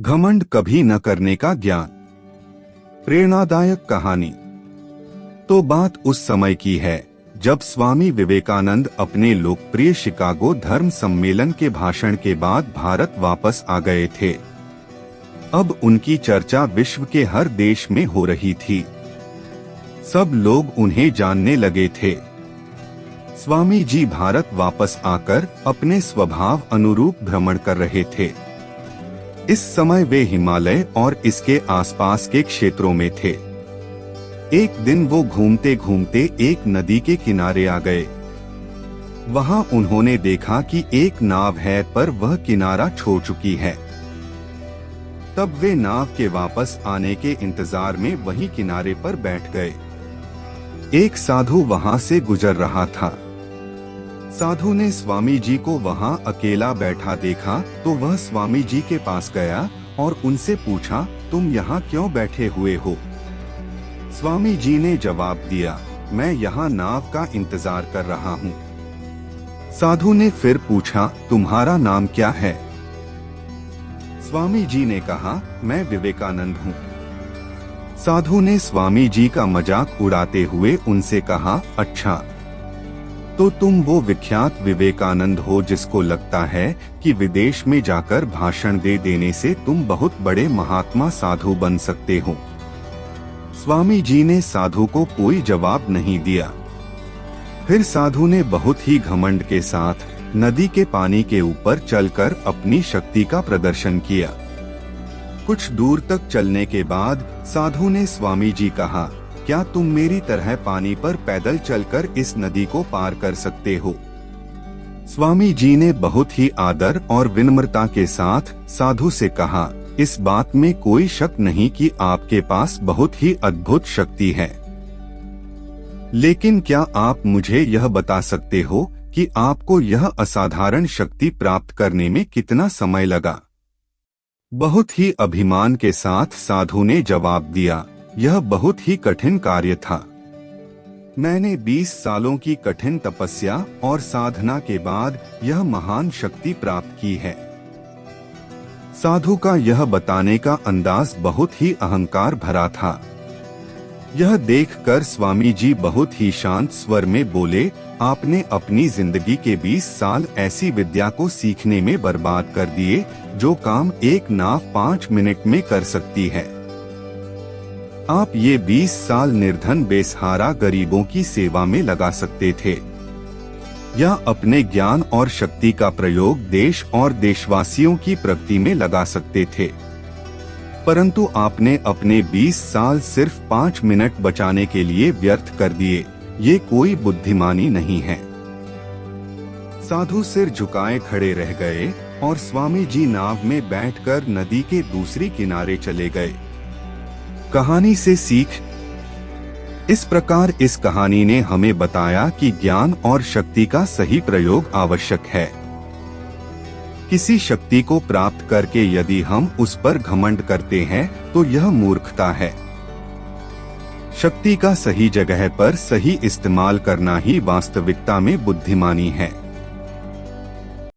घमंड कभी न करने का ज्ञान। प्रेरणादायक कहानी। तो बात उस समय की है जब स्वामी विवेकानंद अपने लोकप्रिय शिकागो धर्म सम्मेलन के भाषण के बाद भारत वापस आ गए थे। अब उनकी चर्चा विश्व के हर देश में हो रही थी। सब लोग उन्हें जानने लगे थे। स्वामी जी भारत वापस आकर अपने स्वभाव अनुरूप भ्रमण कर रहे थे। इस समय वे हिमालय और इसके आसपास के क्षेत्रों में थे। एक दिन वो घूमते घूमते एक नदी के किनारे आ गए। वहां उन्होंने देखा कि एक नाव है पर वह किनारा छोड़ चुकी है। तब वे नाव के वापस आने के इंतजार में वहीं किनारे पर बैठ गए। एक साधु वहां से गुजर रहा था। साधु ने स्वामी जी को वहां अकेला बैठा देखा तो वह स्वामी जी के पास गया और उनसे पूछा, तुम यहाँ क्यों बैठे हुए हो? स्वामी जी ने जवाब दिया, मैं यहाँ नाव का इंतजार कर रहा हूँ। साधु ने फिर पूछा, तुम्हारा नाम क्या है? स्वामी जी ने कहा, मैं विवेकानंद हूँ। साधु ने स्वामी जी का मजाक उड़ाते हुए उनसे कहा, अच्छा तो तुम वो विख्यात विवेकानंद हो जिसको लगता है कि विदेश में जाकर भाषण दे देने से तुम बहुत बड़े महात्मा साधु बन सकते हो। स्वामी जी ने साधु को कोई जवाब नहीं दिया। फिर साधु ने बहुत ही घमंड के साथ नदी के पानी के ऊपर चलकर अपनी शक्ति का प्रदर्शन किया। कुछ दूर तक चलने के बाद साधु ने स्वामी जी कहा, क्या तुम मेरी तरह पानी पर पैदल चलकर इस नदी को पार कर सकते हो? स्वामी जी ने बहुत ही आदर और विनम्रता के साथ साधु से कहा, इस बात में कोई शक नहीं कि आपके पास बहुत ही अद्भुत शक्ति है। लेकिन क्या आप मुझे यह बता सकते हो कि आपको यह असाधारण शक्ति प्राप्त करने में कितना समय लगा? बहुत ही अभिमान के साथ साधु ने जवाब दिया, यह बहुत ही कठिन कार्य था। मैंने 20 सालों की कठिन तपस्या और साधना के बाद यह महान शक्ति प्राप्त की है। साधु का यह बताने का अंदाज बहुत ही अहंकार भरा था। यह देखकर स्वामी जी बहुत ही शांत स्वर में बोले, आपने अपनी जिंदगी के 20 साल ऐसी विद्या को सीखने में बर्बाद कर दिए जो काम एक नाव 5 मिनट में कर सकती है। आप ये 20 साल निर्धन बेसहारा गरीबों की सेवा में लगा सकते थे या अपने ज्ञान और शक्ति का प्रयोग देश और देशवासियों की प्रगति में लगा सकते थे, परंतु आपने अपने 20 साल सिर्फ 5 मिनट बचाने के लिए व्यर्थ कर दिए। ये कोई बुद्धिमानी नहीं है। साधु सिर झुकाए खड़े रह गए और स्वामी जी नाव में बैठकर नदी के दूसरी किनारे चले गए। कहानी से सीख। इस प्रकार इस कहानी ने हमें बताया कि ज्ञान और शक्ति का सही प्रयोग आवश्यक है। किसी शक्ति को प्राप्त करके यदि हम उस पर घमंड करते हैं तो यह मूर्खता है। शक्ति का सही जगह पर सही इस्तेमाल करना ही वास्तविकता में बुद्धिमानी है।